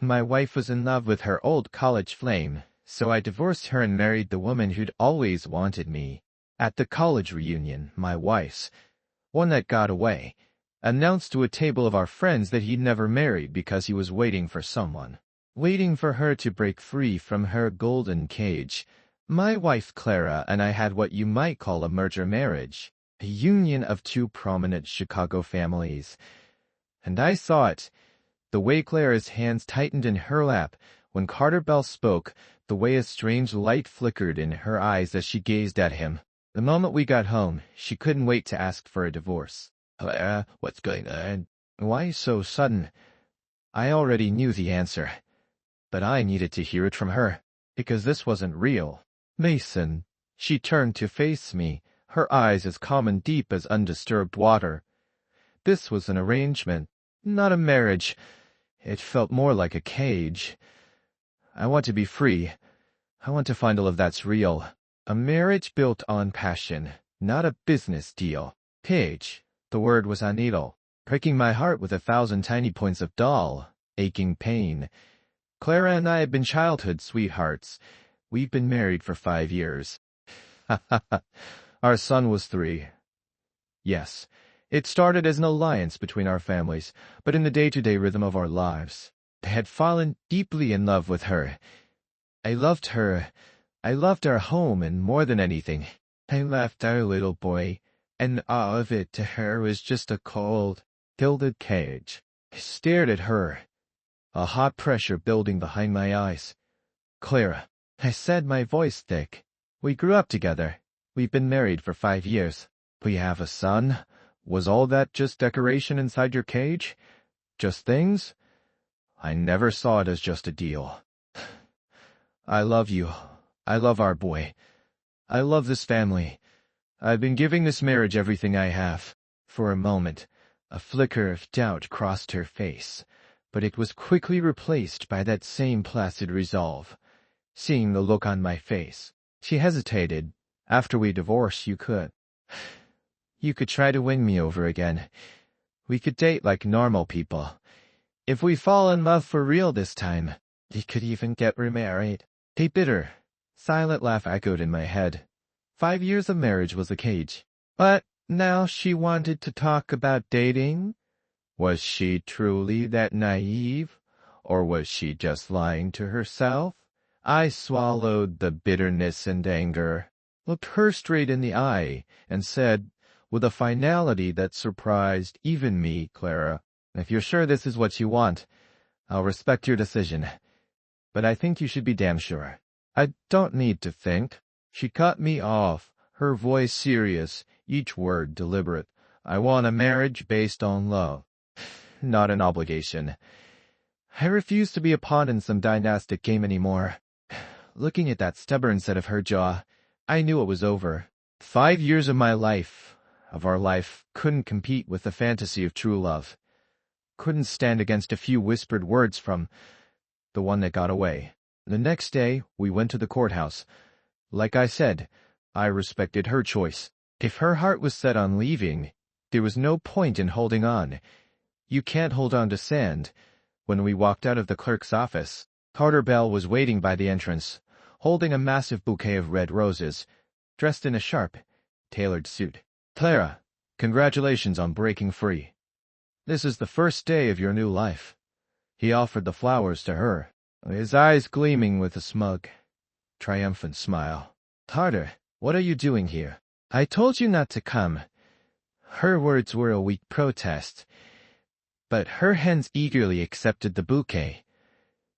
My wife was in love with her old college flame, so I divorced her and married the woman who'd always wanted me. At the college reunion, my wife's, one that got away, announced to a table of our friends that he'd never married because he was waiting for someone. Waiting for her to break free from her golden cage. My wife Clara and I had what you might call a merger marriage, a union of two prominent Chicago families. And I saw it, the way Clara's hands tightened in her lap when Carter Bell spoke, the way a strange light flickered in her eyes as she gazed at him. The moment we got home, she couldn't wait to ask for a divorce. What's going on? Why so sudden? I already knew the answer, but I needed to hear it from her, because this wasn't real. Mason, she turned to face me, her eyes as calm and deep as undisturbed water. This was an arrangement, not a marriage. It felt more like a cage. I want to be free. I want to find all of that's real. A marriage built on passion, not a business deal. Cage, the word was a needle, pricking my heart with 1,000 tiny points of dull, aching pain. Clara and I have been childhood sweethearts. We've been married for 5 years. Our son was 3. Yes, it started as an alliance between our families, but in the day-to-day rhythm of our lives, I had fallen deeply in love with her. I loved her. I loved our home, and more than anything, I left our little boy, and all of it to her was just a cold, gilded cage. I stared at her, a hot pressure building behind my eyes. Clara, I said, my voice thick. We grew up together. We've been married for 5 years. We have a son. Was all that just decoration inside your cage? Just things? I never saw it as just a deal. I love you. I love our boy. I love this family. I've been giving this marriage everything I have. For a moment, a flicker of doubt crossed her face, but it was quickly replaced by that same placid resolve. Seeing the look on my face, she hesitated. After we divorce, you could try to win me over again. We could date like normal people. If we fall in love for real this time, we could even get remarried. A bitter, silent laugh echoed in my head. 5 years of marriage was a cage. But now she wanted to talk about dating? Was she truly that naive? Or was she just lying to herself? I swallowed the bitterness and anger, looked her straight in the eye, and said, with a finality that surprised even me, Clara, if you're sure this is what you want, I'll respect your decision. But I think you should be damn sure. I don't need to think. She cut me off, her voice serious, each word deliberate. I want a marriage based on love, not an obligation. I refuse to be a pawn in some dynastic game anymore. Looking at that stubborn set of her jaw, I knew it was over. 5 years of my life, of our life, couldn't compete with the fantasy of true love. Couldn't stand against a few whispered words from the one that got away. The next day, we went to the courthouse. Like I said, I respected her choice. If her heart was set on leaving, there was no point in holding on. You can't hold on to sand. When we walked out of the clerk's office, Carter Bell was waiting by the entrance, holding a massive bouquet of red roses, dressed in a sharp, tailored suit. Clara, congratulations on breaking free. This is the first day of your new life. He offered the flowers to her, his eyes gleaming with a smug, triumphant smile. Carter, what are you doing here? I told you not to come. Her words were a weak protest, but her hands eagerly accepted the bouquet.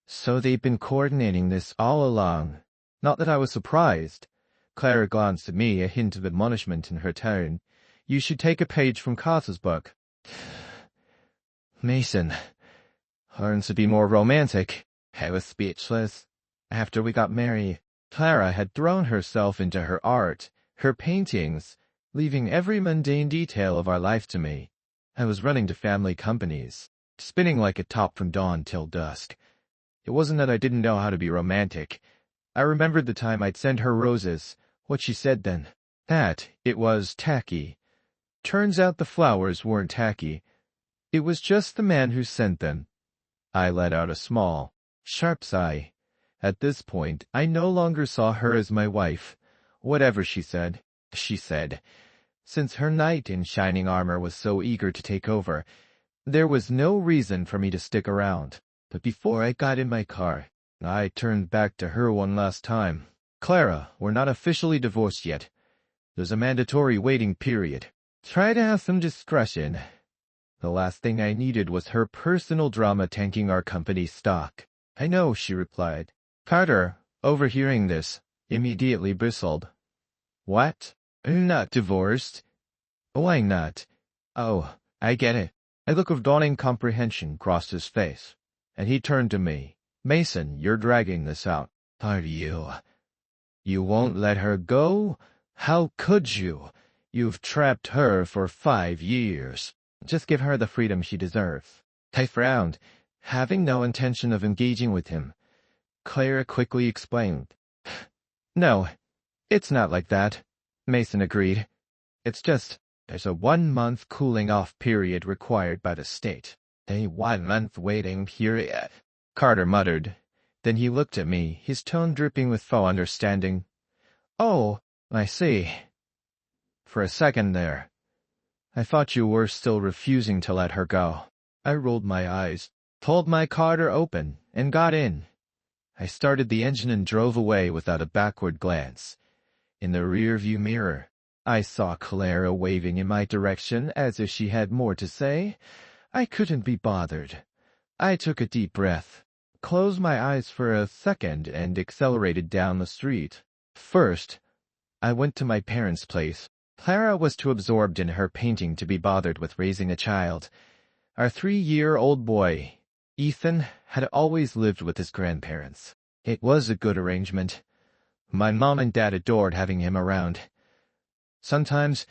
So they've been coordinating this all along. Not that I was surprised. Clara glanced at me, a hint of admonishment in her tone. You should take a page from Carter's book. Mason, learn to be more romantic. I was speechless. After we got married, Clara had thrown herself into her art, her paintings, leaving every mundane detail of our life to me. I was running to family companies, spinning like a top from dawn till dusk. It wasn't that I didn't know how to be romantic. I remembered the time I'd send her roses, what she said then. That it was tacky. Turns out the flowers weren't tacky. It was just the man who sent them. I let out a small, sharp sigh. At this point, I no longer saw her as my wife. Whatever she said, since her knight in shining armor was so eager to take over, there was no reason for me to stick around. But before I got in my car, I turned back to her one last time. Clara, we're not officially divorced yet. There's a mandatory waiting period. Try to have some discretion. The last thing I needed was her personal drama tanking our company's stock. I know, she replied. Carter, overhearing this, immediately bristled. What? Not divorced? Why not? Oh, I get it. A look of dawning comprehension crossed his face, and he turned to me. Mason, you're dragging this out. Are you? You won't let her go? How could you? You've trapped her for 5 years. Just give her the freedom she deserves. I frowned, having no intention of engaging with him. Clara quickly explained. No, it's not like that, Mason agreed. It's just, there's a 1-month cooling-off period required by the state. A 1-month waiting period, Carter muttered. Then he looked at me, his tone dripping with faux understanding. Oh, I see. For a second there, I thought you were still refusing to let her go. I rolled my eyes, pulled my car door open, and got in. I started the engine and drove away without a backward glance. In the rearview mirror, I saw Clara waving in my direction as if she had more to say. I couldn't be bothered. I took a deep breath, closed my eyes for a second, and accelerated down the street. First, I went to my parents' place. Clara was too absorbed in her painting to be bothered with raising a child. Our 3-year-old boy, Ethan, had always lived with his grandparents. It was a good arrangement. My mom and dad adored having him around. Sometimes,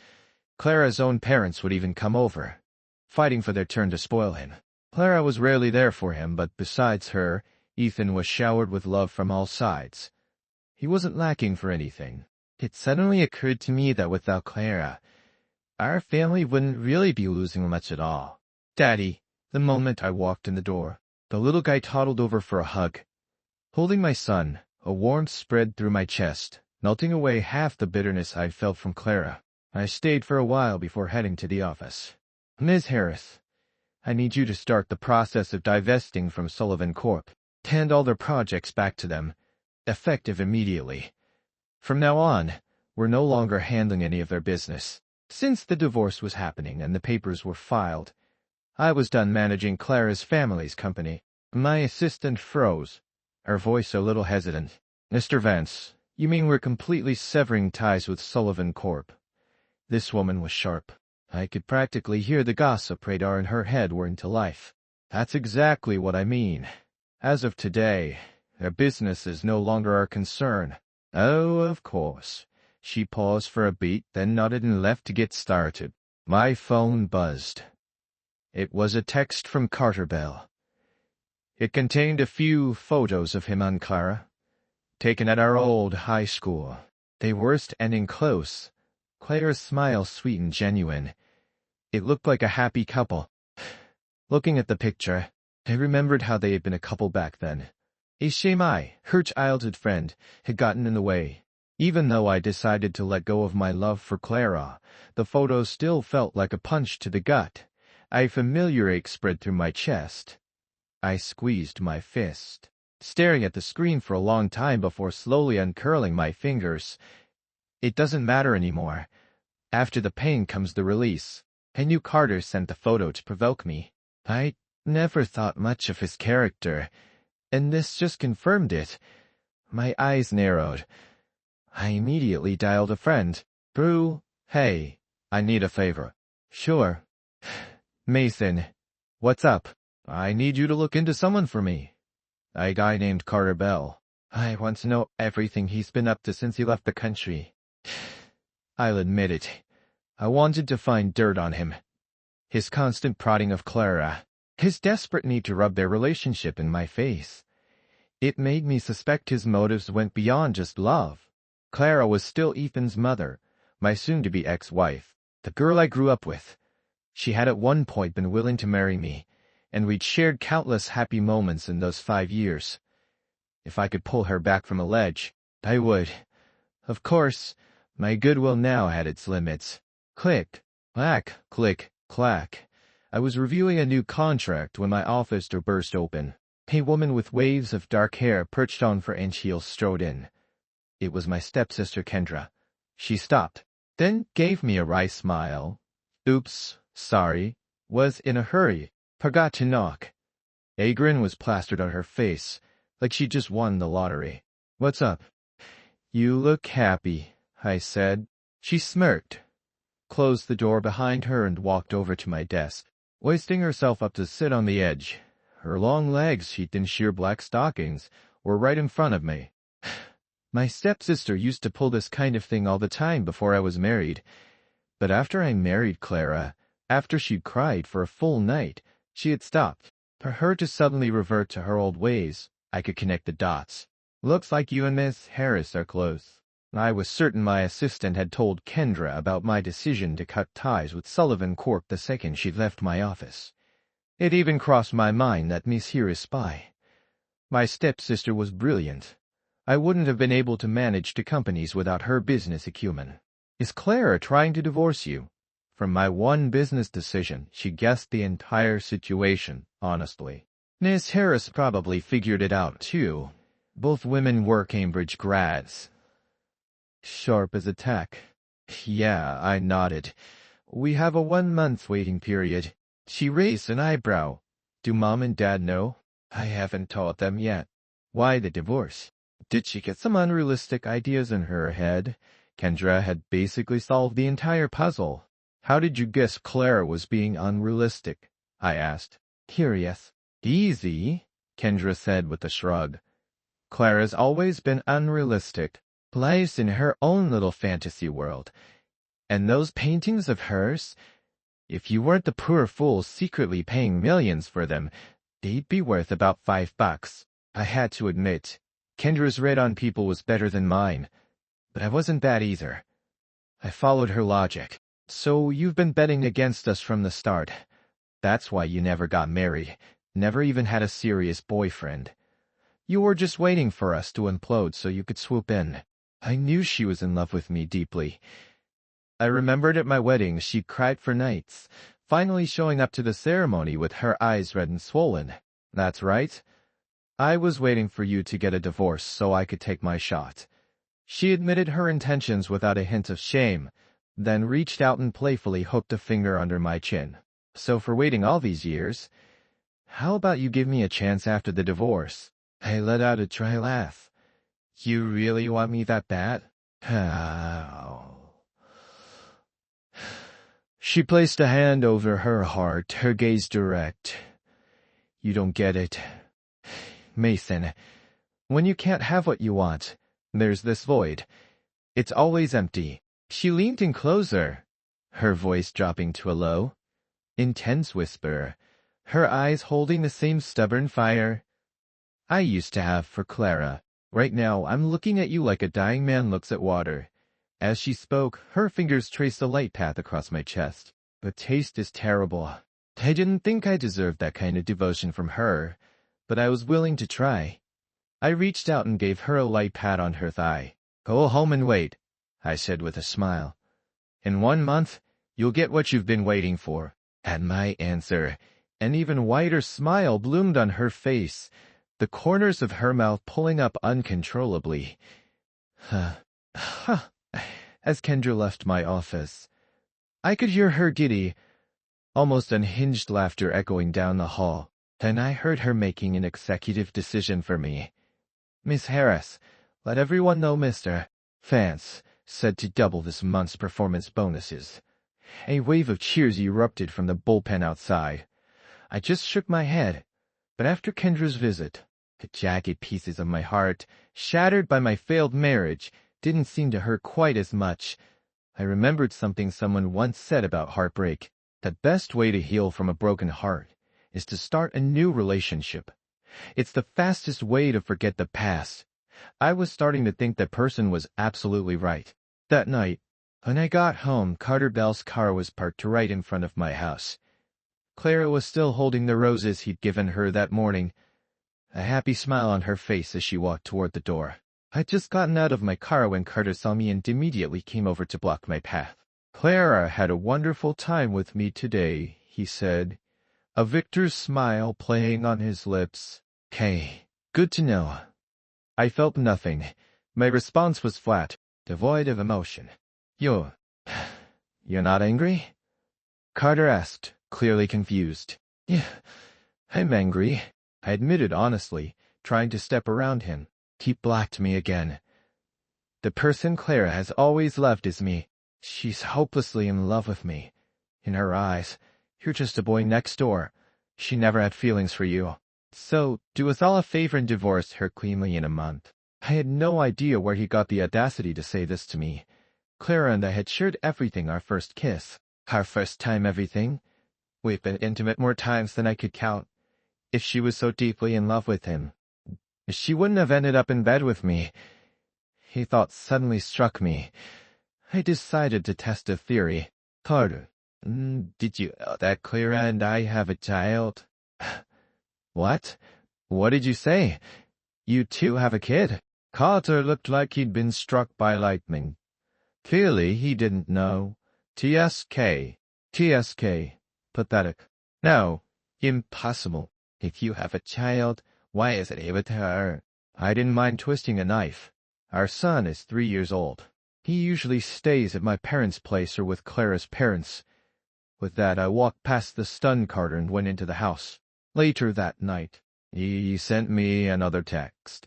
Clara's own parents would even come over, fighting for their turn to spoil him. Clara was rarely there for him, but besides her, Ethan was showered with love from all sides. He wasn't lacking for anything. It suddenly occurred to me that without Clara, our family wouldn't really be losing much at all. Daddy, the moment I walked in the door, the little guy toddled over for a hug. Holding my son, a warmth spread through my chest, melting away half the bitterness I felt from Clara. I stayed for a while before heading to the office. Ms. Harris, I need you to start the process of divesting from Sullivan Corp. Hand all their projects back to them, effective immediately. From now on, we're no longer handling any of their business. Since the divorce was happening and the papers were filed, I was done managing Clara's family's company. My assistant froze, her voice a little hesitant. Mr. Vance, you mean we're completely severing ties with Sullivan Corp? This woman was sharp. I could practically hear the gossip radar in her head whirring to life. That's exactly what I mean. As of today, their business is no longer our concern. Oh, of course. She paused for a beat, then nodded and left to get started. My phone buzzed. It was a text from Carter Bell. It contained a few photos of him and Clara, taken at our old high school. They were ending close. Clara's smile sweet and genuine. It looked like a happy couple. Looking at the picture, I remembered how they had been a couple back then. A shame I, her childhood friend, had gotten in the way. Even though I decided to let go of my love for Clara, the photos still felt like a punch to the gut. A familiar ache spread through my chest. I squeezed my fist, staring at the screen for a long time before slowly uncurling my fingers. It doesn't matter anymore. After the pain comes the release. I knew Carter sent the photo to provoke me. I never thought much of his character, and this just confirmed it. My eyes narrowed. I immediately dialed a friend. Drew, hey, I need a favor. Sure. Mason, what's up? I need you to look into someone for me. A guy named Carter Bell. I want to know everything he's been up to since he left the country. I'll admit it. I wanted to find dirt on him. His constant prodding of Clara. His desperate need to rub their relationship in my face. It made me suspect his motives went beyond just love. Clara was still Ethan's mother, my soon-to-be ex-wife, the girl I grew up with. She had at one point been willing to marry me, and we'd shared countless happy moments in those 5 years. If I could pull her back from a ledge, I would. Of course, my goodwill now had its limits. Click, clack, click, clack. I was reviewing a new contract when my office door burst open. A woman with waves of dark hair perched on 4-inch heels strode in. It was my stepsister Kendra. She stopped, then gave me a wry smile. Oops, sorry, was in a hurry, forgot to knock. A grin was plastered on her face, like she just won the lottery. What's up? You look happy, I said. She smirked, closed the door behind her and walked over to my desk, hoisting herself up to sit on the edge. Her long legs, sheathed in sheer black stockings, were right in front of me. My stepsister used to pull this kind of thing all the time before I was married. But after I married Clara, after she'd cried for a full night, she had stopped. For her to suddenly revert to her old ways, I could connect the dots. Looks like you and Miss Harris are close. I was certain my assistant had told Kendra about my decision to cut ties with Sullivan Corp the second she'd left my office. It even crossed my mind that Miss here is spy. My stepsister was brilliant. I wouldn't have been able to manage 2 companies without her business acumen. Is Clara trying to divorce you? From my one business decision, she guessed the entire situation, honestly. Miss Harris probably figured it out, too. Both women were Cambridge grads. Sharp as a tack. Yeah, I nodded. We have a 1-month waiting period. She raised an eyebrow. Do Mom and Dad know? I haven't told them yet. Why the divorce? Did she get some unrealistic ideas in her head? Kendra had basically solved the entire puzzle. How did you guess Clara was being unrealistic? I asked. Curious. Easy, Kendra said with a shrug. Clara's always been unrealistic, lives in her own little fantasy world. And those paintings of hers, if you weren't the poor fool secretly paying millions for them, they'd be worth about $5. I had to admit, Kendra's read on people was better than mine, but I wasn't that either. I followed her logic. So you've been betting against us from the start. That's why you never got married, never even had a serious boyfriend. You were just waiting for us to implode so you could swoop in. I knew she was in love with me deeply. I remembered at my wedding she cried for nights, finally showing up to the ceremony with her eyes red and swollen. That's right. I was waiting for you to get a divorce so I could take my shot. She admitted her intentions without a hint of shame, then reached out and playfully hooked a finger under my chin. So for waiting all these years, how about you give me a chance after the divorce? I let out a dry laugh. You really want me that bad? She placed a hand over her heart, her gaze direct. You don't get it. Mason, when you can't have what you want, there's this void. It's always empty. She leaned in closer, her voice dropping to a low, intense whisper, her eyes holding the same stubborn fire I used to have for Clara. Right now, I'm looking at you like a dying man looks at water. As she spoke, her fingers traced a light path across my chest. The taste is terrible. I didn't think I deserved that kind of devotion from her, but I was willing to try. I reached out and gave her a light pat on her thigh. Go home and wait, I said with a smile. In 1 month, you'll get what you've been waiting for. At my answer, an even wider smile bloomed on her face, the corners of her mouth pulling up uncontrollably. As Kendra left my office, I could hear her giddy, almost unhinged laughter echoing down the hall. Then I heard her making an executive decision for me. Miss Harris, let everyone know Mr. Vance said to double this month's performance bonuses. A wave of cheers erupted from the bullpen outside. I just shook my head, but after Kendra's visit, the jagged pieces of my heart, shattered by my failed marriage, didn't seem to hurt quite as much. I remembered something someone once said about heartbreak. The best way to heal from a broken heart is to start a new relationship. It's the fastest way to forget the past. I was starting to think that person was absolutely right. That night, when I got home, Carter Bell's car was parked right in front of my house. Clara was still holding the roses he'd given her that morning, a happy smile on her face as she walked toward the door. I'd just gotten out of my car when Carter saw me and immediately came over to block my path. "Clara had a wonderful time with me today," he said, a victor's smile playing on his lips. "Okay, good to know." I felt nothing. My response was flat, devoid of emotion. You're not angry?" Carter asked, clearly confused. "Yeah, I'm angry," I admitted honestly, trying to step around him. He blocked me again. "The person Clara has always loved is me. She's hopelessly in love with me. In her eyes, you're just a boy next door. She never had feelings for you. So, do us all a favor and divorce her cleanly in a month." I had no idea where he got the audacity to say this to me. Clara and I had shared everything our first kiss. Our first time everything. We've been intimate more times than I could count. If she was so deeply in love with him, she wouldn't have ended up in bed with me. A thought suddenly struck me. I decided to test a theory. "Carter, did you know that Clara and I have a child?" "What? What did you say? You two have a kid?" Carter looked like he'd been struck by lightning. Clearly he didn't know. TSK. Pathetic. "No, impossible. If you have a child, why is it with her?" I didn't mind twisting a knife. Our son is 3 years old. He usually stays at my parents' place or with Clara's parents. With that, I walked past the stunned Carter and went into the house. Later that night, he sent me another text.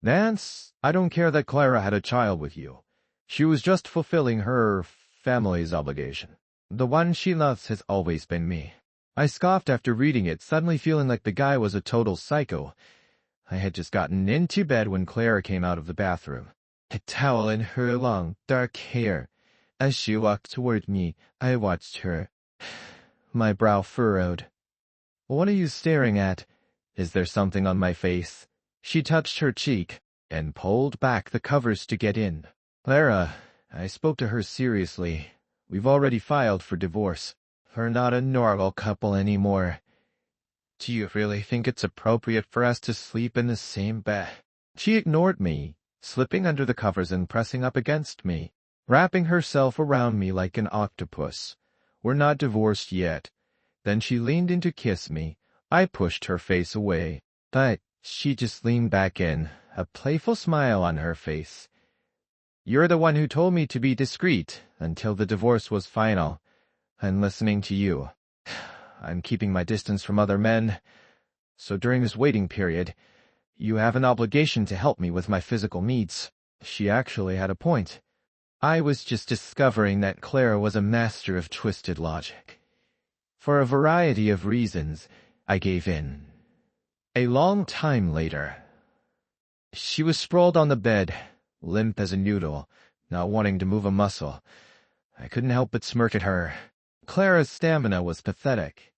"Nance, I don't care that Clara had a child with you. She was just fulfilling her family's obligation. The one she loves has always been me." I scoffed after reading it, suddenly feeling like the guy was a total psycho. I had just gotten into bed when Clara came out of the bathroom, a towel in her long, dark hair. As she walked toward me, I watched her. My brow furrowed. "What are you staring at? Is there something on my face?" She touched her cheek and pulled back the covers to get in. "Clara," I spoke to her seriously, "we've already filed for divorce. We're not a normal couple anymore. Do you really think it's appropriate for us to sleep in the same bed?" She ignored me, slipping under the covers and pressing up against me, wrapping herself around me like an octopus. "We're not divorced yet." Then she leaned in to kiss me. I pushed her face away, but she just leaned back in, a playful smile on her face. "You're the one who told me to be discreet until the divorce was final. I'm listening to you. I'm keeping my distance from other men. So during this waiting period, you have an obligation to help me with my physical needs." She actually had a point. I was just discovering that Clara was a master of twisted logic. For a variety of reasons, I gave in. A long time later, she was sprawled on the bed, limp as a noodle, not wanting to move a muscle. I couldn't help but smirk at her. Clara's stamina was pathetic.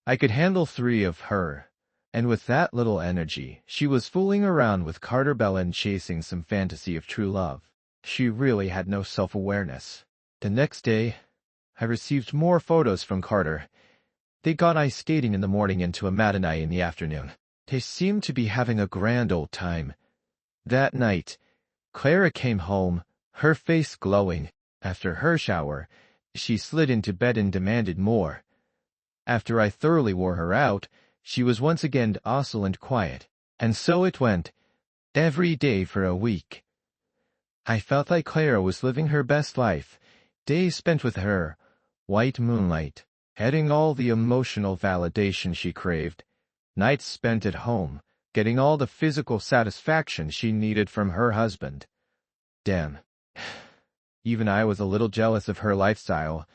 I could handle 3 of her, and with that little energy, she was fooling around with Carter Bellin chasing some fantasy of true love. She really had no self-awareness. The next day, I received more photos from Carter. They got ice skating in the morning and to a matinee in the afternoon. They seemed to be having a grand old time. That night, Clara came home, her face glowing. After her shower, she slid into bed and demanded more. After I thoroughly wore her out, she was once again docile and quiet. And so it went, every day for a week. I felt like Clara was living her best life, days spent with her, white moonlight, getting all the emotional validation she craved, nights spent at home, getting all the physical satisfaction she needed from her husband. Damn. Even I was a little jealous of her lifestyle,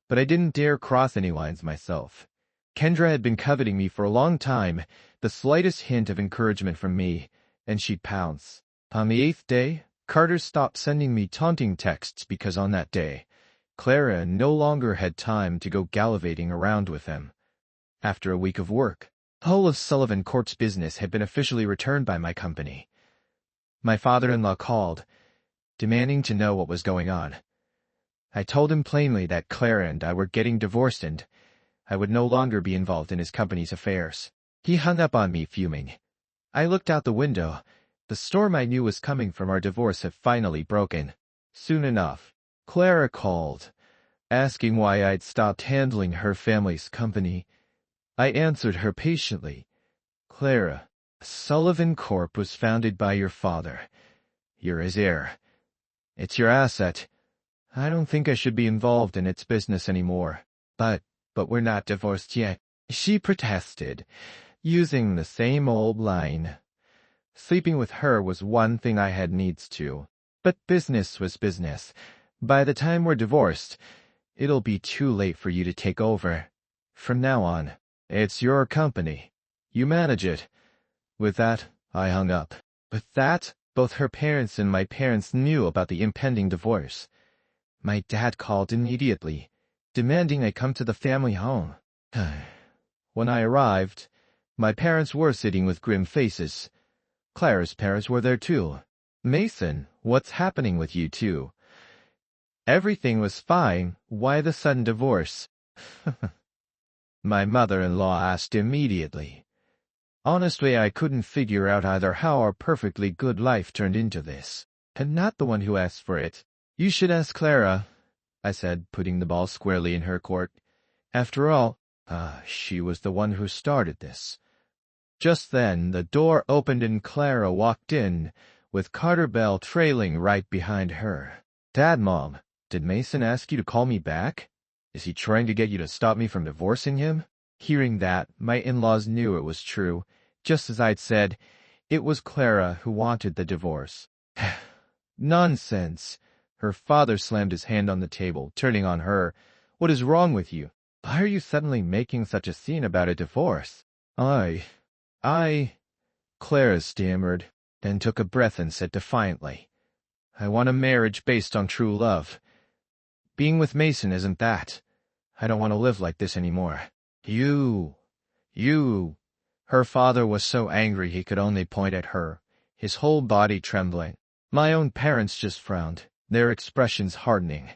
but I didn't dare cross any lines myself. Kendra had been coveting me for a long time, the slightest hint of encouragement from me, and she'd pounce. On the 8th day, Carter stopped sending me taunting texts because on that day, Clara no longer had time to go gallivanting around with him. After a week of work, the whole of Sullivan Court's business had been officially returned by my company. My father-in-law called, demanding to know what was going on. I told him plainly that Clara and I were getting divorced and I would no longer be involved in his company's affairs. He hung up on me, fuming. I looked out the window. The storm I knew was coming from our divorce had finally broken. Soon enough, Clara called, asking why I'd stopped handling her family's company. I answered her patiently. Clara, Sullivan Corp was founded by your father. You're his heir. It's your asset. I don't think I should be involved in its business anymore. But we're not divorced yet, she protested, using the same old line. Sleeping with her was one thing I had needs to. But business was business. By the time we're divorced, it'll be too late for you to take over. From now on, it's your company. You manage it. With that, I hung up. With that, both her parents and my parents knew about the impending divorce. My dad called immediately, demanding I come to the family home. When I arrived, my parents were sitting with grim faces. Clara's parents were there too. Mason, what's happening with you two? Everything was fine. Why the sudden divorce? My mother-in-law asked immediately. Honestly, I couldn't figure out either how our perfectly good life turned into this. I'm not the one who asked for it. You should ask Clara, I said, putting the ball squarely in her court. After all, she was the one who started this. Just then, the door opened and Clara walked in, with Carter Bell trailing right behind her. Dad, Mom, did Mason ask you to call me back? Is he trying to get you to stop me from divorcing him? Hearing that, my in-laws knew it was true. Just as I'd said, it was Clara who wanted the divorce. Nonsense. Her father slammed his hand on the table, turning on her. What is wrong with you? Why are you suddenly making such a scene about a divorce? Clara stammered, then took a breath and said defiantly, I want a marriage based on true love. Being with Mason isn't that. I don't want to live like this anymore. You. Her father was so angry he could only point at her, his whole body trembling. My own parents just frowned, their expressions hardening.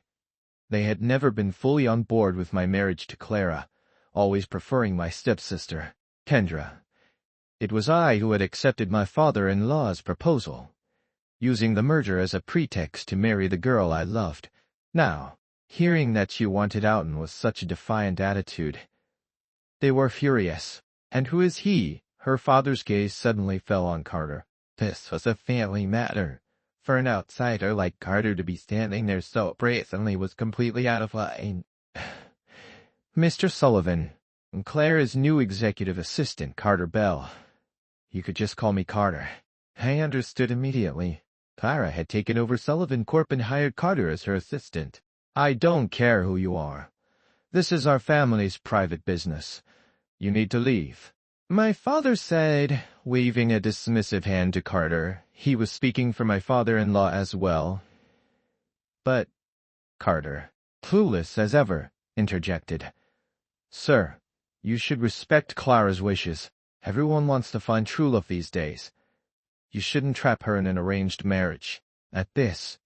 They had never been fully on board with my marriage to Clara, always preferring my stepsister, Kendra. It was I who had accepted my father-in-law's proposal, using the merger as a pretext to marry the girl I loved. Now, hearing that she wanted out and with such a defiant attitude, they were furious. And who is he? Her father's gaze suddenly fell on Carter. This was a family matter. For an outsider like Carter to be standing there so brazenly was completely out of line. Mr. Sullivan, Clara's new executive assistant, Carter Bell. You could just call me Carter. I understood immediately. Clara had taken over Sullivan Corp and hired Carter as her assistant. I don't care who you are. This is our family's private business. You need to leave. My father said, waving a dismissive hand to Carter. He was speaking for my father-in-law as well. But Carter, clueless as ever, interjected. Sir, you should respect Clara's wishes. Everyone wants to find true love these days. You shouldn't trap her in an arranged marriage. At this,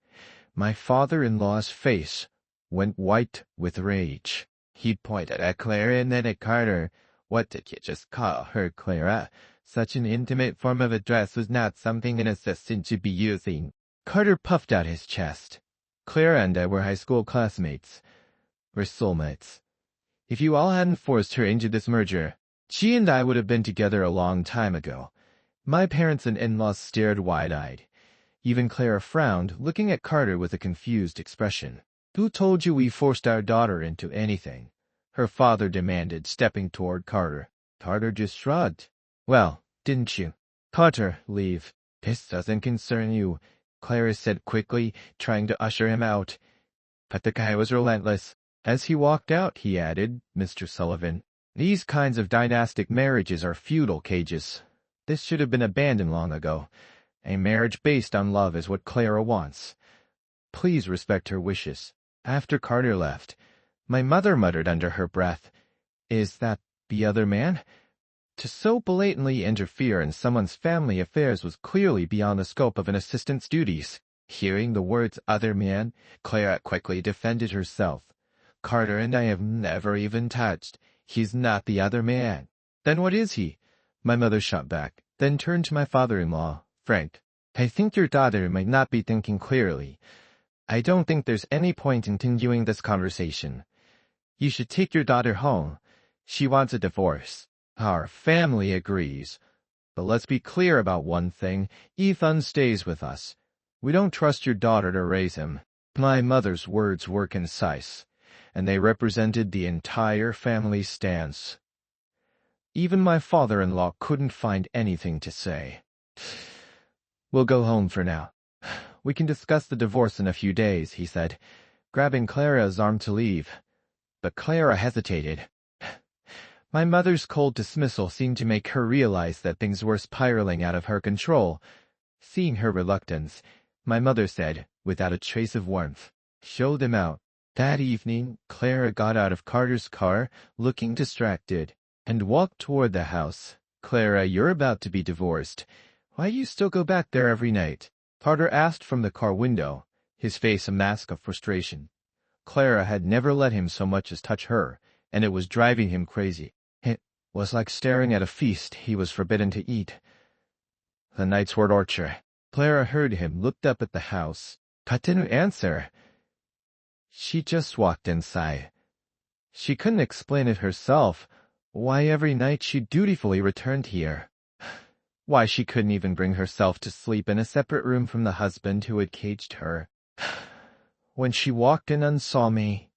my father-in-law's face went white with rage. He pointed at Clara and then at Carter. What did you just call her, Clara? Such an intimate form of address was not something an assistant should be using. Carter puffed out his chest. Clara and I were high school classmates. We're soulmates. If you all hadn't forced her into this merger, she and I would have been together a long time ago. My parents and in-laws stared wide-eyed. Even Clara frowned, looking at Carter with a confused expression. Who told you we forced our daughter into anything? Her father demanded, stepping toward Carter. Carter just shrugged. Well, didn't you? Carter, leave. This doesn't concern you, Clara said quickly, trying to usher him out. But the guy was relentless. As he walked out, he added, Mr. Sullivan, these kinds of dynastic marriages are feudal cages. This should have been abandoned long ago. A marriage based on love is what Clara wants. Please respect her wishes. After Carter left, my mother muttered under her breath, Is that the other man? To so blatantly interfere in someone's family affairs was clearly beyond the scope of an assistant's duties. Hearing the words other man, Clara quickly defended herself. Carter and I have never even touched. He's not the other man. Then what is he? My mother shot back, then turned to my father-in-law, Frank. I think your daughter might not be thinking clearly. I don't think there's any point in continuing this conversation. You should take your daughter home. She wants a divorce. Our family agrees. But let's be clear about one thing. Ethan stays with us. We don't trust your daughter to raise him. My mother's words were concise, and they represented the entire family's stance. Even my father-in-law couldn't find anything to say. We'll go home for now. We can discuss the divorce in a few days, he said, grabbing Clara's arm to leave. But Clara hesitated. My mother's cold dismissal seemed to make her realize that things were spiraling out of her control. Seeing her reluctance, my mother said, without a trace of warmth, "Show them out." That evening, Clara got out of Carter's car, looking distracted, and walked toward the house. "Clara, you're about to be divorced. Why do you still go back there every night?" Carter asked from the car window, his face a mask of frustration. Clara had never let him so much as touch her, and it was driving him crazy. It was like staring at a feast he was forbidden to eat. The nights were torture. Clara heard him, looked up at the house, but didn't answer. She just walked inside. She couldn't explain it herself, why every night she dutifully returned here. Why she couldn't even bring herself to sleep in a separate room from the husband who had caged her. When she walked in and saw me,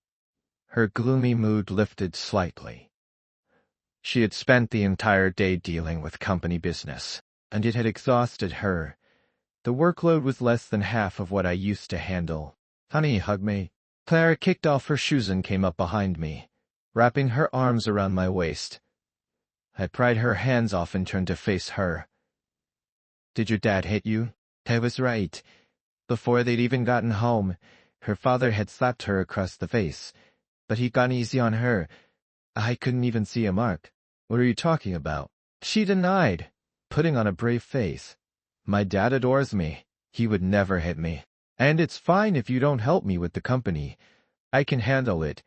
her gloomy mood lifted slightly. She had spent the entire day dealing with company business, and it had exhausted her. The workload was less than half of what I used to handle. "Honey, hug me." Clara kicked off her shoes and came up behind me, wrapping her arms around my waist. I pried her hands off and turned to face her. "Did your dad hit you?" I was right. Before they'd even gotten home, her father had slapped her across the face, but he'd gone easy on her. I couldn't even see a mark. "What are you talking about?" She denied, putting on a brave face. "My dad adores me. He would never hit me. And it's fine if you don't help me with the company. I can handle it.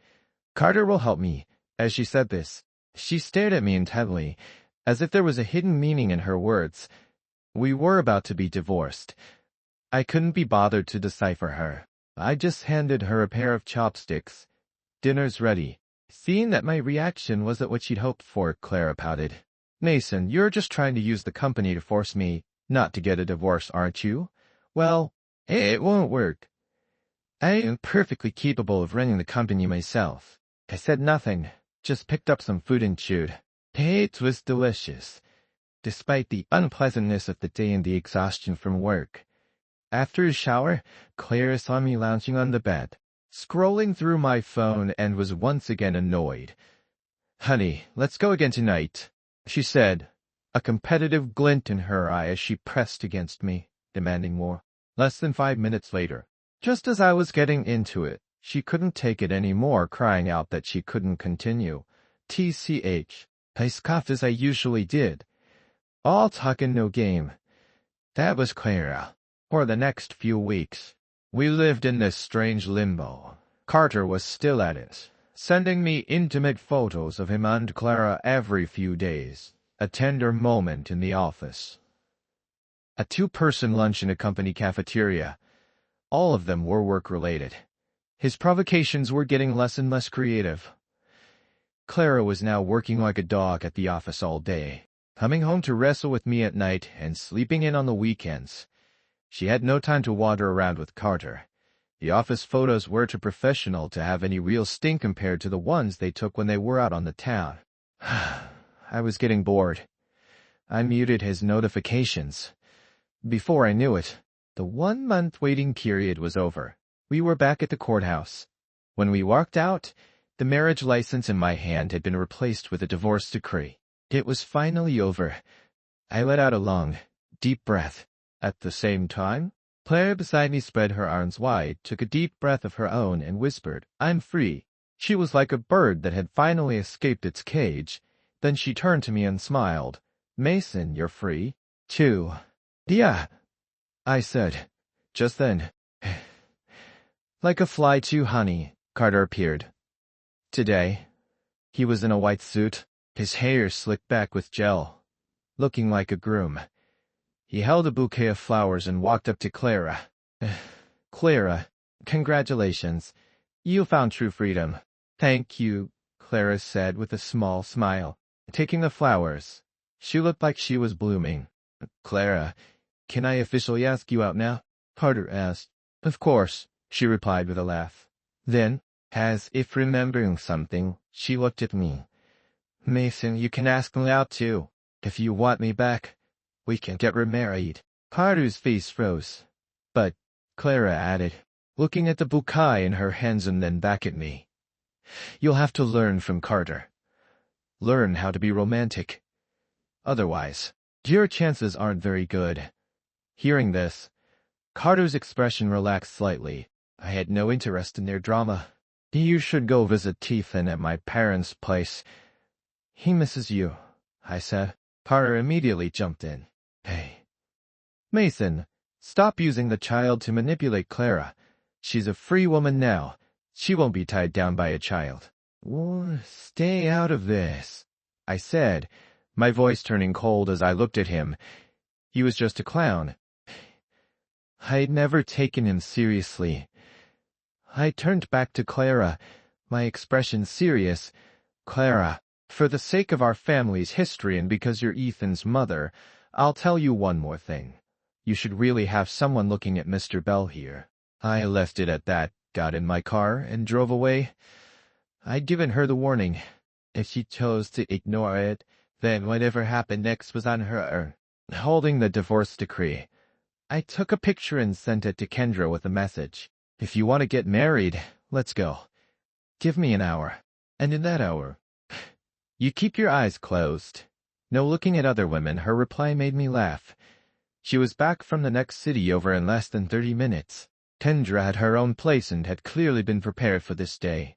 Carter will help me." As she said this, she stared at me intently, as if there was a hidden meaning in her words. We were about to be divorced. I couldn't be bothered to decipher her. I just handed her a pair of chopsticks. "Dinner's ready." Seeing that my reaction wasn't what she'd hoped for, Clara pouted. "Mason, you're just trying to use the company to force me not to get a divorce, aren't you?" "Well, it won't work. I am perfectly capable of running the company myself." I said nothing, just picked up some food and chewed. It was delicious, despite the unpleasantness of the day and the exhaustion from work. After a shower, Clara saw me lounging on the bed, scrolling through my phone, and was once again annoyed. "Honey, let's go again tonight," she said, a competitive glint in her eye as she pressed against me, demanding more. Less than 5 minutes later, just as I was getting into it, she couldn't take it anymore, crying out that she couldn't continue. TCH. I scoffed as I usually did. All talk and no game. That was Clara. For the next few weeks, we lived in this strange limbo. Carter was still at it, sending me intimate photos of him and Clara every few days, a tender moment in the office. A 2-person lunch in a company cafeteria. All of them were work-related. His provocations were getting less and less creative. Clara was now working like a dog at the office all day, coming home to wrestle with me at night and sleeping in on the weekends. She had no time to wander around with Carter. The office photos were too professional to have any real sting compared to the ones they took when they were out on the town. I was getting bored. I muted his notifications. Before I knew it, the 1-month waiting period was over. We were back at the courthouse. When we walked out, the marriage license in my hand had been replaced with a divorce decree. It was finally over. I let out a long, deep breath. At the same time, Clara beside me spread her arms wide, took a deep breath of her own, and whispered, "I'm free." She was like a bird that had finally escaped its cage. Then she turned to me and smiled. "Mason, you're free, too." "Yeah," I said, just then. Like a fly too, honey, Carter appeared. "Today, He was in a white suit, his hair slicked back with gel, looking like a groom. He held a bouquet of flowers and walked up to Clara. Clara, congratulations. You found true freedom. Thank you, Clara said with a small smile, taking the flowers. She looked like she was blooming. Clara, can I officially ask you out now? Carter asked. Of course, she replied with a laugh. Then, as if remembering something, she looked at me. Mason, you can ask me out too. If you want me back, we can get remarried. Carter's face froze. But, Clara added, looking at the bouquet in her hands and then back at me. You'll have to learn from Carter. Learn how to be romantic. Otherwise, your chances aren't very good. Hearing this, Carter's expression relaxed slightly. I had no interest in their drama. You should go visit Ethan at my parents' place. He misses you, I said. Carter immediately jumped in. Hey, Mason, stop using the child to manipulate Clara. She's a free woman now. She won't be tied down by a child. Stay out of this, I said, my voice turning cold as I looked at him. He was just a clown. I'd never taken him seriously. I turned back to Clara, my expression serious. Clara, for the sake of our family's history and because you're Ethan's mother, I'll tell you one more thing. You should really have someone looking at Mr. Bell here. I left it at that, got in my car, and drove away. I'd given her the warning. If she chose to ignore it, then whatever happened next was on her. Holding the divorce decree, I took a picture and sent it to Kendra with a message. If you want to get married, let's go. Give me an hour. And in that hour, you keep your eyes closed. No looking at other women, her reply made me laugh. She was back from the next city over in less than 30 minutes. Kendra had her own place and had clearly been prepared for this day.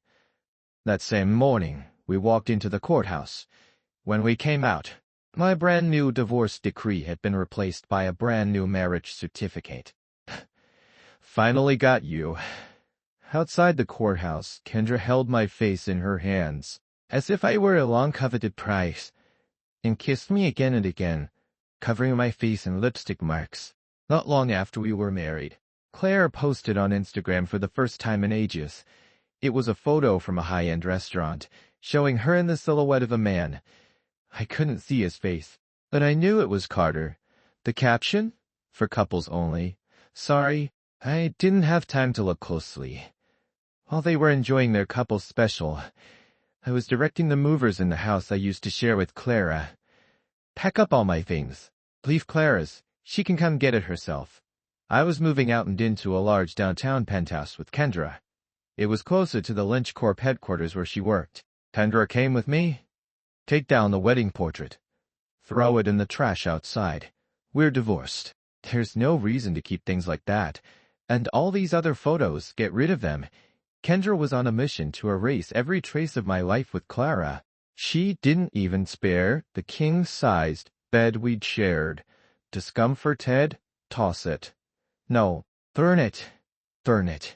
That same morning, we walked into the courthouse. When we came out, my brand new divorce decree had been replaced by a brand new marriage certificate. Finally got you. Outside the courthouse, Kendra held my face in her hands, as if I were a long-coveted prize, and kissed me again and again, covering my face in lipstick marks. Not long after we were married, Claire posted on Instagram for the first time in ages. It was a photo from a high-end restaurant, showing her in the silhouette of a man. I couldn't see his face, but I knew it was Carter. The caption? For couples only. Sorry, I didn't have time to look closely. While they were enjoying their couple's special, I was directing the movers in the house I used to share with Clara. Pack up all my things. Leave Clara's. She can come get it herself. I was moving out and into a large downtown penthouse with Kendra. It was closer to the Lynch Corp headquarters where she worked. Kendra came with me. Take down the wedding portrait. Throw it in the trash outside. We're divorced. There's no reason to keep things like that. And all these other photos, get rid of them. Kendra was on a mission to erase every trace of my life with Clara. She didn't even spare the king-sized bed we'd shared. Discomforted? Toss it. No, burn it. Burn it.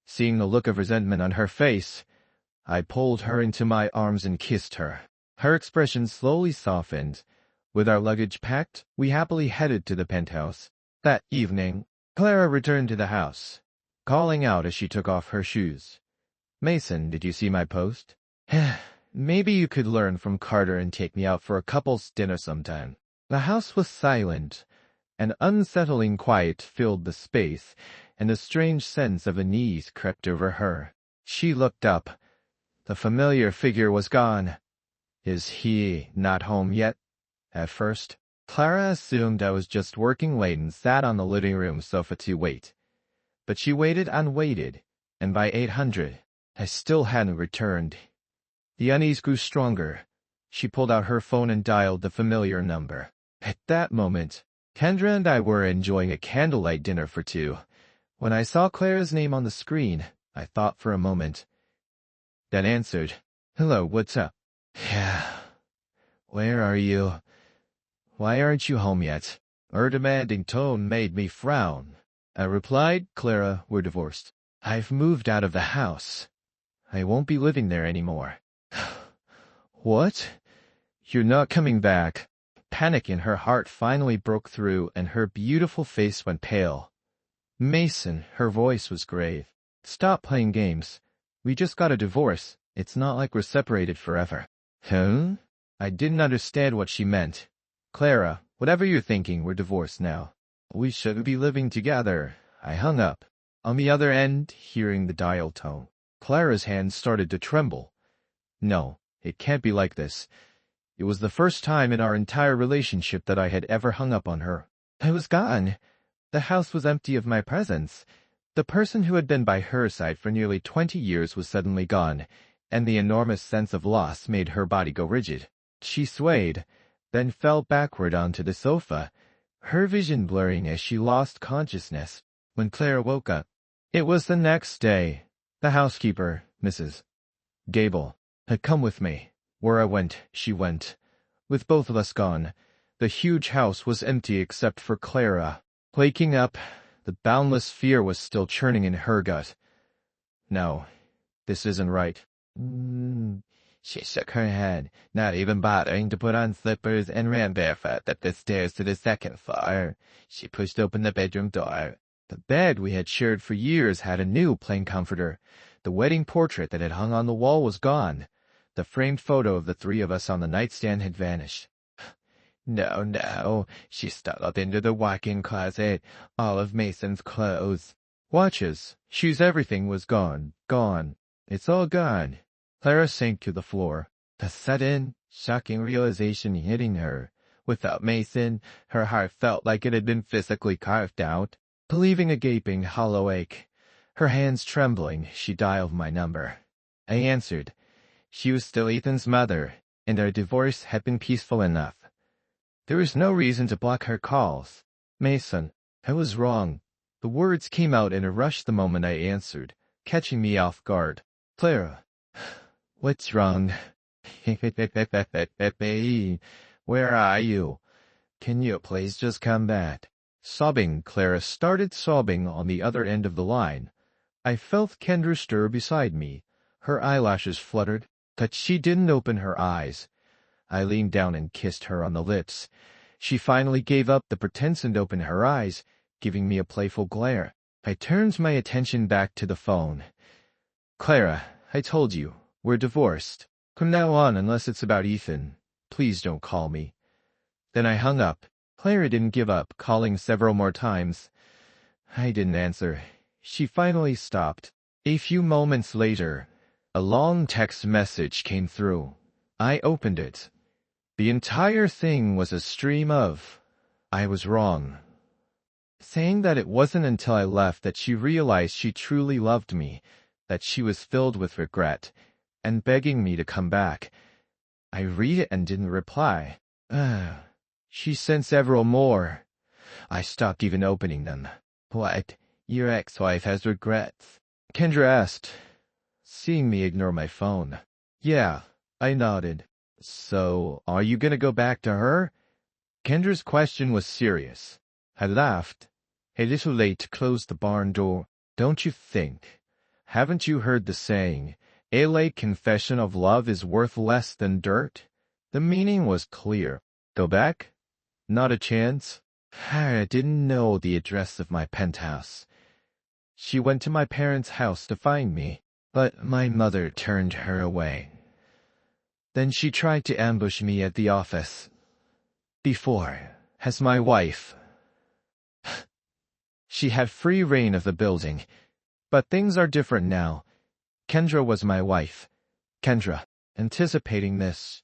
Seeing the look of resentment on her face, I pulled her into my arms and kissed her. Her expression slowly softened. With our luggage packed, we happily headed to the penthouse. That evening, Clara returned to the house, calling out as she took off her shoes. Mason, did you see my post? Maybe you could learn from Carter and take me out for a couple's dinner sometime. The house was silent. An unsettling quiet filled the space, and a strange sense of unease crept over her. She looked up. The familiar figure was gone. Is he not home yet? At first, Clara assumed I was just working late and sat on the living room sofa to wait. But she waited and waited, and by 800, I still hadn't returned. The unease grew stronger. She pulled out her phone and dialed the familiar number. At that moment, Kendra and I were enjoying a candlelight dinner for two. When I saw Clara's name on the screen, I thought for a moment. Then answered, "Hello, what's up?" "Yeah. Where are you? Why aren't you home yet?" Her demanding tone made me frown. I replied, "Clara, we're divorced. I've moved out of the house. I won't be living there anymore." What? You're not coming back. Panic in her heart finally broke through and her beautiful face went pale. Mason, her voice was grave. Stop playing games. We just got a divorce. It's not like we're separated forever. Huh? I didn't understand what she meant. Clara, whatever you're thinking, we're divorced now. We shouldn't be living together. I hung up. On the other end, hearing the dial tone, Clara's hands started to tremble. No, it can't be like this. It was the first time in our entire relationship that I had ever hung up on her. I was gone. The house was empty of my presence. The person who had been by her side for nearly 20 years was suddenly gone, and the enormous sense of loss made her body go rigid. She swayed, then fell backward onto the sofa, her vision blurring as she lost consciousness. When Clara woke up, it was the next day. The housekeeper, Mrs. Gable, had come with me. Where I went, she went. With both of us gone, the huge house was empty except for Clara. Waking up, the boundless fear was still churning in her gut. No, this isn't right. She shook her head, not even bothering to put on slippers, and ran barefoot up the stairs to the second floor. She pushed open the bedroom door. The bed we had shared for years had a new plain comforter. The wedding portrait that had hung on the wall was gone. The framed photo of the three of us on the nightstand had vanished. No, she stole into the walk-in closet, all of Mason's clothes. Watches, shoes, everything was gone. It's all gone. Clara sank to the floor, the sudden, shocking realization hitting her. Without Mason, her heart felt like it had been physically carved out, leaving a gaping, hollow ache. Her hands trembling, she dialed my number. I answered. She was still Ethan's mother, and our divorce had been peaceful enough. There was no reason to block her calls. Mason, I was wrong. The words came out in a rush the moment I answered, catching me off guard. Clara, what's wrong? Where are you? Can you please just come back? Sobbing, Clara started sobbing on the other end of the line. I felt Kendra stir beside me. Her eyelashes fluttered, but she didn't open her eyes. I leaned down and kissed her on the lips. She finally gave up the pretense and opened her eyes, giving me a playful glare. I turned my attention back to the phone. Clara, I told you, we're divorced. From now on, unless it's about Ethan, please don't call me. Then I hung up. Clara didn't give up, calling several more times. I didn't answer. She finally stopped. A few moments later, a long text message came through. I opened it. The entire thing was a stream of, I was wrong. Saying that it wasn't until I left that she realized she truly loved me, that she was filled with regret, and begging me to come back. I read it and didn't reply. She sent several more. I stopped even opening them. What? Your ex-wife has regrets? Kendra asked, seeing me ignore my phone. Yeah, I nodded. So, are you gonna go back to her? Kendra's question was serious. I laughed. A little late to close the barn door. Don't you think? Haven't you heard the saying, a late confession of love is worth less than dirt? The meaning was clear. Go back? Not a chance. I didn't know the address of my penthouse. She went to my parents' house to find me, but my mother turned her away. Then she tried to ambush me at the office. Before, as my wife. She had free reign of the building, but things are different now. Kendra was my wife. Kendra, anticipating this,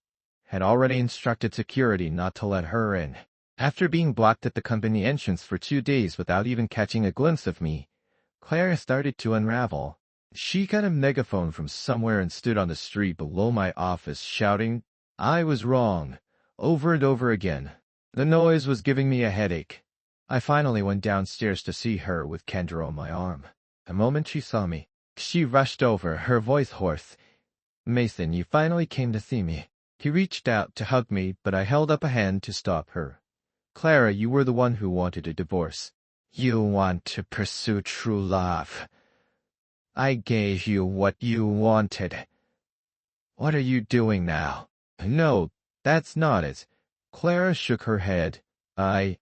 had already instructed security not to let her in. After being blocked at the company entrance for 2 days without even catching a glimpse of me, Clara started to unravel. She got a megaphone from somewhere and stood on the street below my office shouting, I was wrong, over and over again. The noise was giving me a headache. I finally went downstairs to see her with Kendra on my arm. The moment she saw me, she rushed over, her voice hoarse. Mason, you finally came to see me. He reached out to hug me, but I held up a hand to stop her. Clara, you were the one who wanted a divorce. You want to pursue true love. I gave you what you wanted. What are you doing now? No, that's not it. Clara shook her head. I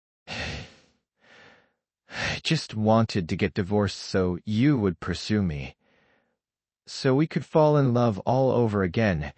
just wanted to get divorced so you would pursue me. So we could fall in love all over again.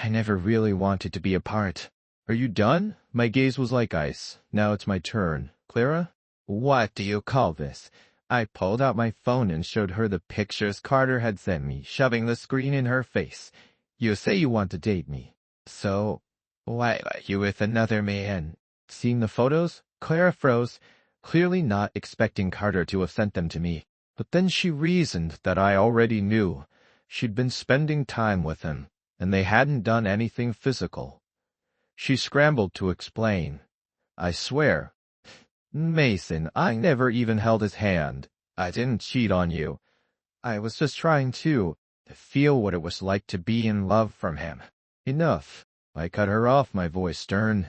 I never really wanted to be apart. Are you done? My gaze was like ice. Now it's my turn. Clara? What do you call this? I pulled out my phone and showed her the pictures Carter had sent me, shoving the screen in her face. You say you want to date me. So, why are you with another man? Seeing the photos, Clara froze, clearly not expecting Carter to have sent them to me. But then she reasoned that I already knew. She'd been spending time with him, and they hadn't done anything physical. She scrambled to explain. I swear. Mason, I never even held his hand. I didn't cheat on you. I was just trying to feel what it was like to be in love from him. Enough. I cut her off, my voice stern.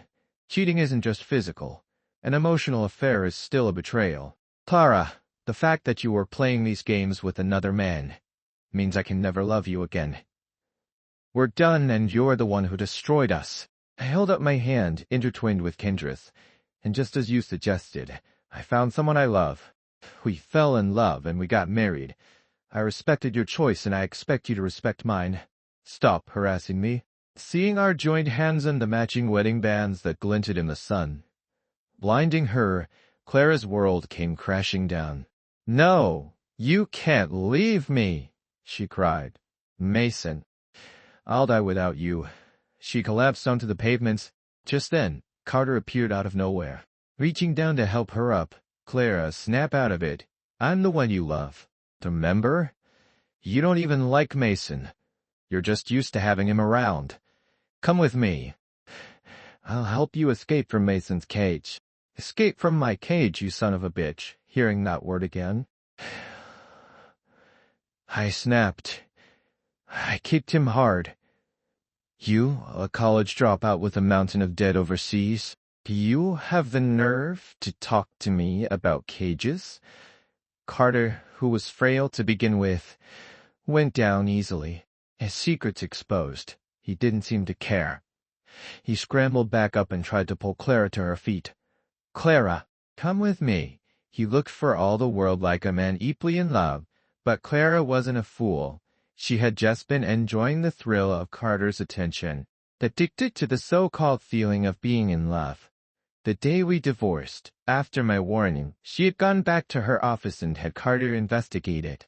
Cheating isn't just physical. An emotional affair is still a betrayal. Clara, the fact that you were playing these games with another man means I can never love you again. We're done, and you're the one who destroyed us. I held up my hand, intertwined with Kendra's, and just as you suggested, I found someone I love. We fell in love, and we got married. I respected your choice, and I expect you to respect mine. Stop harassing me. Seeing our joined hands and the matching wedding bands that glinted in the sun, blinding her, Clara's world came crashing down. No, you can't leave me, she cried. Mason, I'll die without you. She collapsed onto the pavement. Just then, Carter appeared out of nowhere. Reaching down to help her up, Clara, snap out of it. I'm the one you love. Remember? You don't even like Mason. You're just used to having him around. Come with me. I'll help you escape from Mason's cage. Escape from my cage, you son of a bitch. Hearing that word again. I snapped. I kicked him hard. You, a college dropout with a mountain of debt overseas, do you have the nerve to talk to me about cages? Carter, who was frail to begin with, went down easily. His secrets exposed. He didn't seem to care. He scrambled back up and tried to pull Clara to her feet. Clara, come with me. He looked for all the world like a man deeply in love, but Clara wasn't a fool. She had just been enjoying the thrill of Carter's attention, addicted to the so-called feeling of being in love. The day we divorced, after my warning, she had gone back to her office and had Carter investigated.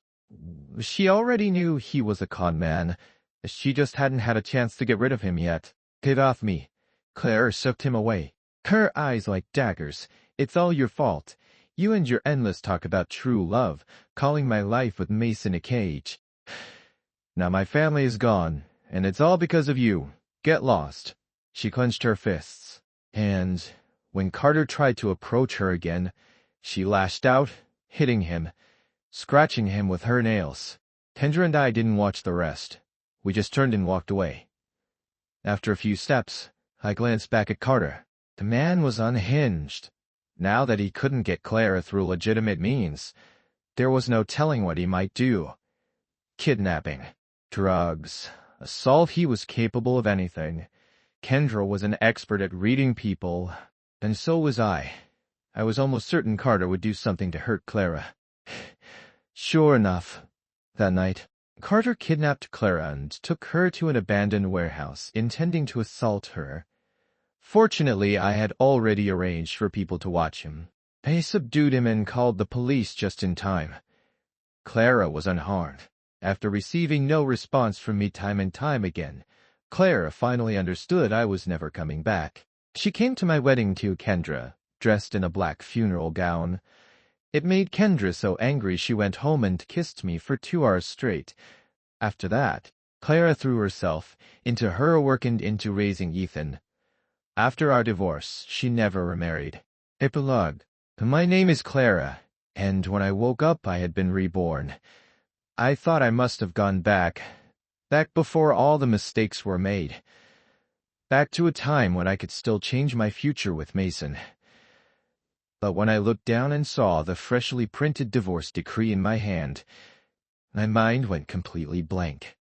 She already knew he was a con man. She just hadn't had a chance to get rid of him yet. Get off me. Claire sucked him away. Her eyes like daggers. It's all your fault. You and your endless talk about true love, calling my life with Mason a cage. Now my family is gone, and it's all because of you. Get lost. She clenched her fists. And when Carter tried to approach her again, she lashed out, hitting him, scratching him with her nails. Kendra and I didn't watch the rest. We just turned and walked away. After a few steps, I glanced back at Carter. The man was unhinged. Now that he couldn't get Clara through legitimate means, there was no telling what he might do. Kidnapping, drugs, assault. He was capable of anything. Kendra was an expert at reading people, and so was I. I was almost certain Carter would do something to hurt Clara. Sure enough, that night, Carter kidnapped Clara and took her to an abandoned warehouse, intending to assault her. Fortunately, I had already arranged for people to watch him. I subdued him and called the police just in time. Clara was unharmed. After receiving no response from me time and time again, Clara finally understood I was never coming back. She came to my wedding to Kendra, dressed in a black funeral gown. It made Kendra so angry she went home and kissed me for 2 hours straight. After that, Clara threw herself into her work and into raising Ethan. After our divorce, she never remarried. Epilogue. My name is Clara, and when I woke up I had been reborn. I thought I must have gone back before all the mistakes were made. Back to a time when I could still change my future with Mason. But when I looked down and saw the freshly printed divorce decree in my hand, my mind went completely blank.